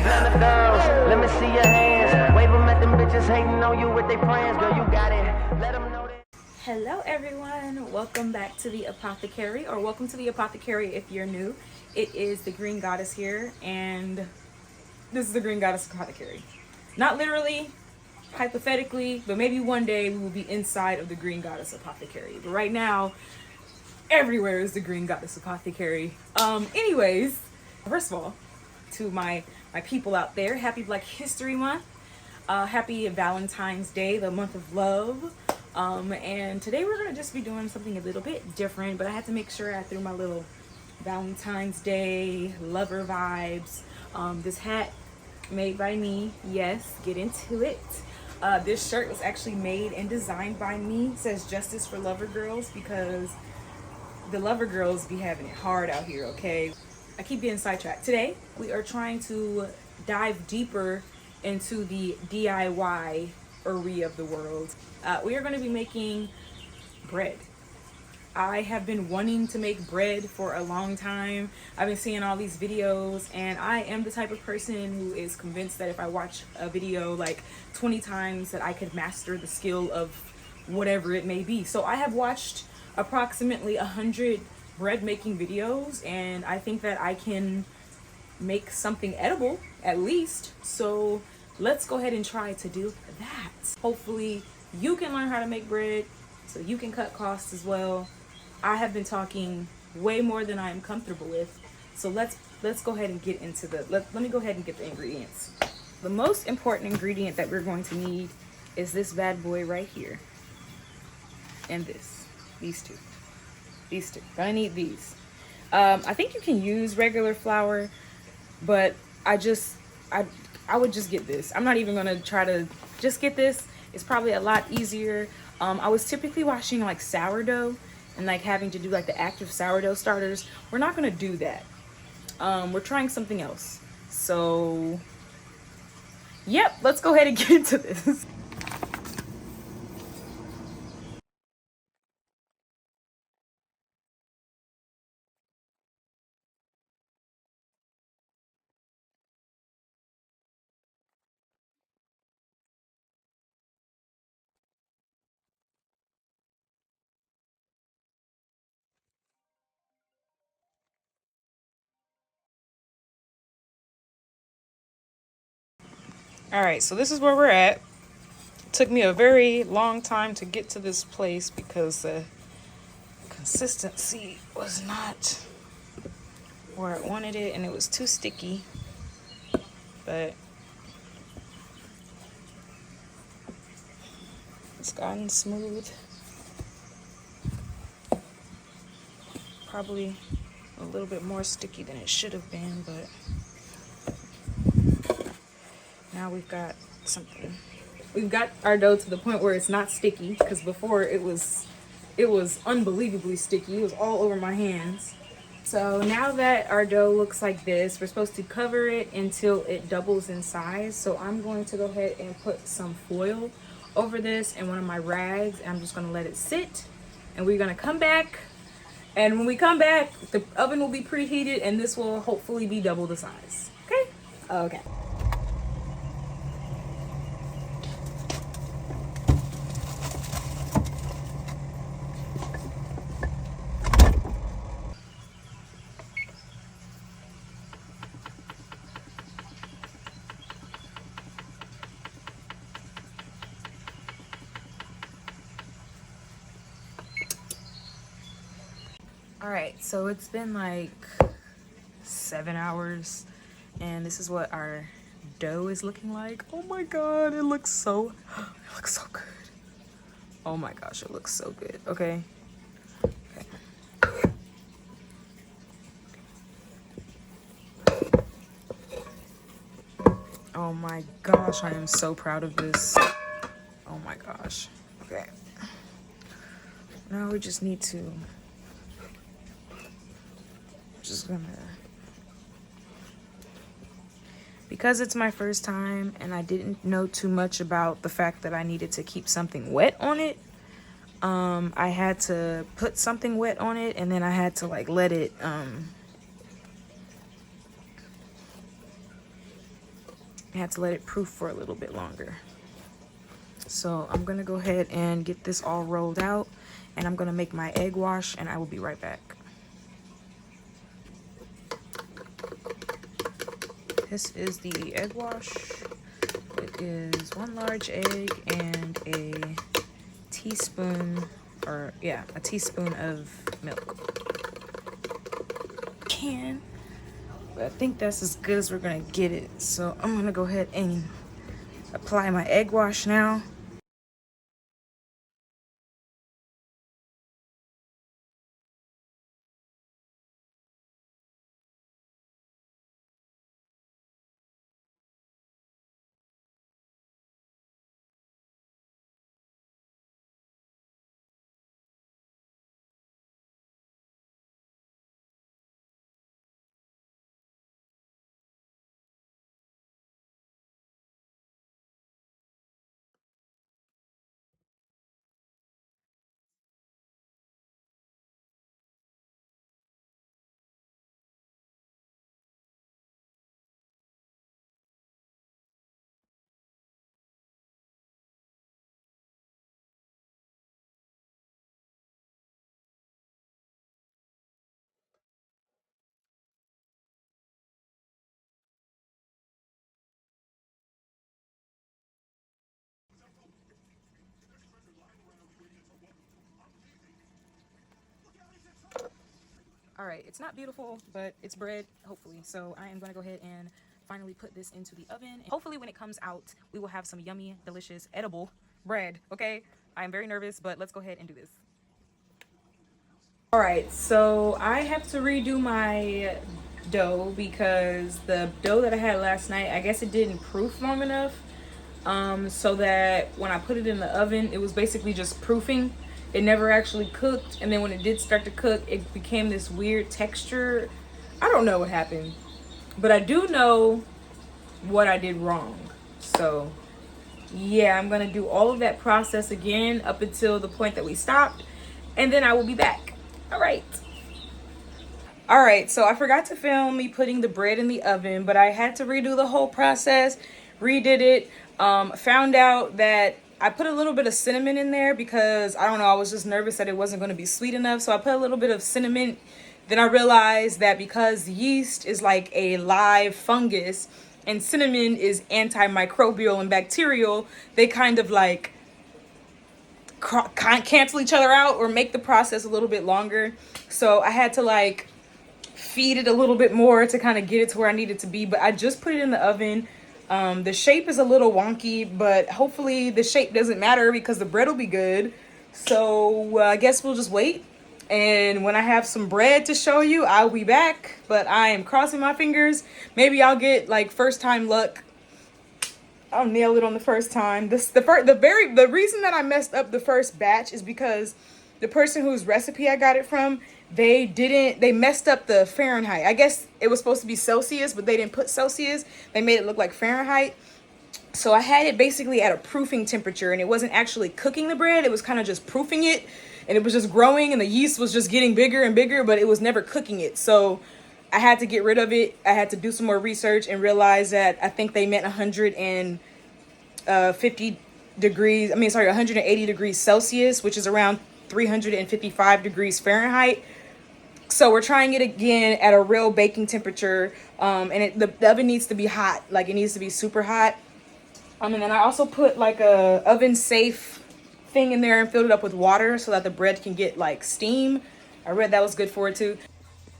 Atlanta girls, let me see your hands. Wave them at them bitches hating on you with their friends. Girl, you got it. Let them know that. Hello everyone, welcome back to the Apothecary, or welcome to the Apothecary if you're new. It is the Green Goddess here, and this is the Green Goddess Apothecary. Not literally, hypothetically, but maybe one day we will be inside of the Green Goddess Apothecary. But right now, everywhere is the Green Goddess Apothecary. Anyways, first of all, to my people out there, happy Black History Month. Happy Valentine's Day, the month of love. And today we're gonna just be doing something a little bit different, but I had to make sure I threw my little Valentine's Day lover vibes. This hat made by me, yes, get into it. This shirt was actually made and designed by me. It says Justice for Lover Girls because the lover girls be having it hard out here, okay? I keep getting sidetracked. Today, we are trying to dive deeper into the DIY area of the world. We are going to be making bread. I have been wanting to make bread for a long time. I've been seeing all these videos, and I am the type of person who is convinced that if I watch a video like 20 times that I could master the skill of whatever it may be. So I have watched approximately 100 bread making videos, and I think that I can make something edible at least. So let's go ahead and try to do that. Hopefully you can learn how to make bread so you can cut costs as well. I have been talking way more than I am comfortable with. So let's go ahead and get into let me go ahead and get the ingredients. The most important ingredient that we're going to need is this bad boy right here. And these two. Gonna need these. I think you can use regular flour, but I would just get this. I'm not even gonna try to just get this. It's probably a lot easier. I was typically watching like sourdough and like having to do like the active sourdough starters. We're not gonna do that. We're trying something else. So yep, let's go ahead and get into this. All right, so this is where we're at. It took me a very long time to get to this place because the consistency was not where I wanted it, and it was too sticky. But it's gotten smooth. Probably a little bit more sticky than it should have been, but now we've got something. We've got our dough to the point where it's not sticky, because before it was unbelievably sticky. It was all over my hands. So now that our dough looks like this, we're supposed to cover it until it doubles in size. So I'm going to go ahead and put some foil over this and one of my rags, and I'm just going to let it sit, and we're going to come back. And when we come back, the oven will be preheated, and this will hopefully be double the size. Okay? Okay. All right, so it's been like 7 hours, and this is what our dough is looking like. Oh my God, it looks so good. Oh my gosh, it looks so good. Okay. Oh my gosh, I am so proud of this. Oh my gosh. Okay. Now we just need to, because it's my first time and I didn't know too much about the fact that I needed to keep something wet on it, I had to put something wet on it, and then I had to like let it I had to let it proof for a little bit longer. So I'm gonna go ahead and get this all rolled out, and I'm gonna make my egg wash, and I will be right back. This is the egg wash. It is 1 large egg and a teaspoon, a teaspoon of milk. But I think that's as good as we're gonna get it. So I'm gonna go ahead and apply my egg wash now. All right, it's not beautiful, but it's bread, hopefully. So I am gonna go ahead and finally put this into the oven. And hopefully when it comes out, we will have some yummy, delicious, edible bread, okay? I am very nervous, but let's go ahead and do this. All right, so I have to redo my dough because the dough that I had last night, I guess it didn't proof long enough. So that when I put it in the oven, it was basically just proofing. It never actually cooked, and then when it did start to cook, it became this weird texture. I don't know what happened, but I do know what I did wrong. So yeah, I'm gonna do all of that process again up until the point that we stopped, and then I will be back. All right. All right, so I forgot to film me putting the bread in the oven, but I had to redo the whole process, redid it. Found out that I put a little bit of cinnamon in there because, I don't know, I was just nervous that it wasn't going to be sweet enough. So I put a little bit of cinnamon. Then I realized that because yeast is like a live fungus and cinnamon is antimicrobial and bacterial, they kind of like cancel each other out or make the process a little bit longer. So I had to like feed it a little bit more to kind of get it to where I need it to be. But I just put it in the oven. The shape is a little wonky, but hopefully the shape doesn't matter because the bread will be good. So I guess we'll just wait. And when I have some bread to show you, I'll be back. But I am crossing my fingers. Maybe I'll get like first time luck. I'll nail it on the first time. The reason that I messed up the first batch is because the person whose recipe I got it from, they messed up the Fahrenheit. I guess it was supposed to be Celsius, but they didn't put Celsius. They made it look like Fahrenheit. So I had it basically at a proofing temperature, and it wasn't actually cooking the bread. It was kind of just proofing it, and it was just growing, and the yeast was just getting bigger and bigger, but it was never cooking it. So I had to get rid of it. I had to do some more research and realize that I think they meant 150 degrees. 180 degrees Celsius, which is around 355 degrees Fahrenheit. So we're trying it again at a real baking temperature. And the oven needs to be hot. Like, it needs to be super hot. And then I also put like a oven safe thing in there and filled it up with water so that the bread can get like steam. I read that was good for it too.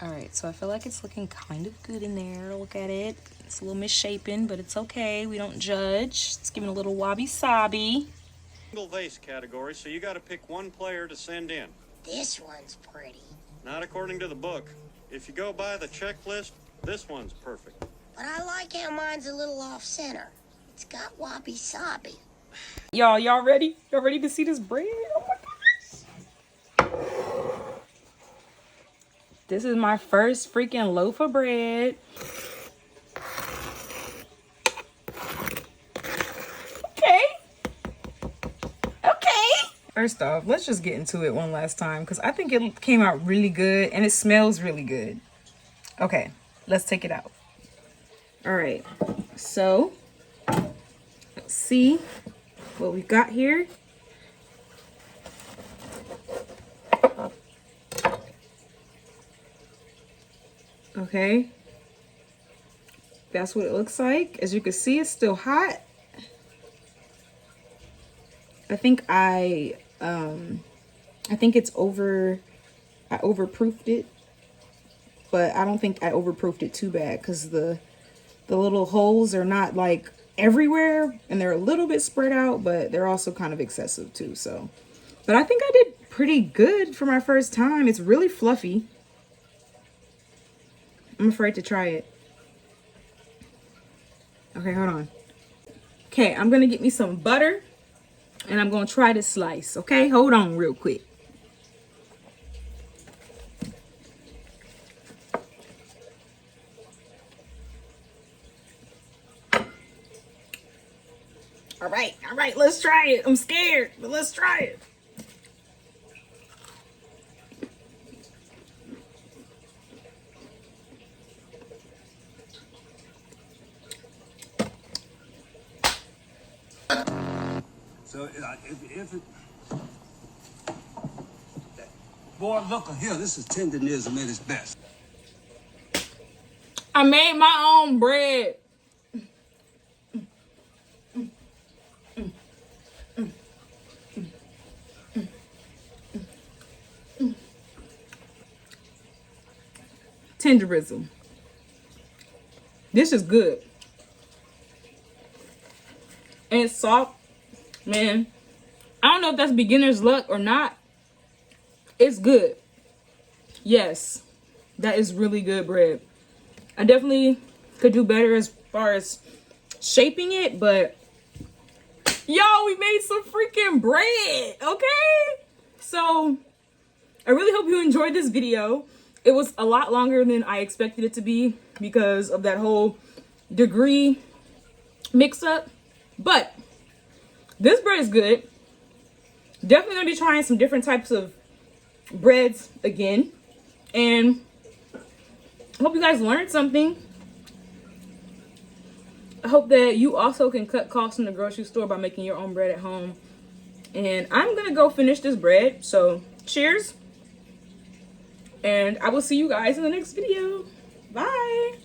All right, so I feel like it's looking kind of good in there. Look at it. It's a little misshapen, but it's okay. We don't judge. It's giving a little wabi-sabi. Single vase category, so you got to pick one player to send in. This one's pretty. Not according to the book. If you go by the checklist, this one's perfect. But I like how mine's a little off-center. It's got wabi-sabi. Y'all ready? Y'all ready to see this bread? Oh my gosh. This is my first freaking loaf of bread. Okay. First off, let's just get into it one last time because I think it came out really good and it smells really good. Okay, let's take it out. All right, so see what we got here. Okay, that's what it looks like. As you can see, it's still hot. I think I think it's I overproofed it, but I don't think I overproofed it too bad because the little holes are not like everywhere and they're a little bit spread out, but they're also kind of excessive too. So, but I think I did pretty good for my first time. It's really fluffy. I'm afraid to try it. Okay, hold on. Okay, I'm gonna get me some butter and I'm gonna try this slice. Okay, hold on real quick. All right, let's try it. I'm scared, but let's try it. So if it, boy, look here, this is tenderism at its best. I made my own bread. Tenderism. This is good. And it's soft. Man, I don't know if that's beginner's luck or not. It's good. Yes, that is really good bread. I definitely could do better as far as shaping it, but y'all, we made some freaking bread, okay? So I really hope you enjoyed this video. It was a lot longer than I expected it to be because of that whole degree mix-up, but this bread is good. Definitely gonna be trying some different types of breads again, and I hope you guys learned something. I hope that you also can cut costs in the grocery store by making your own bread at home. And I'm gonna go finish this bread, so cheers, and I will see you guys in the next video. Bye.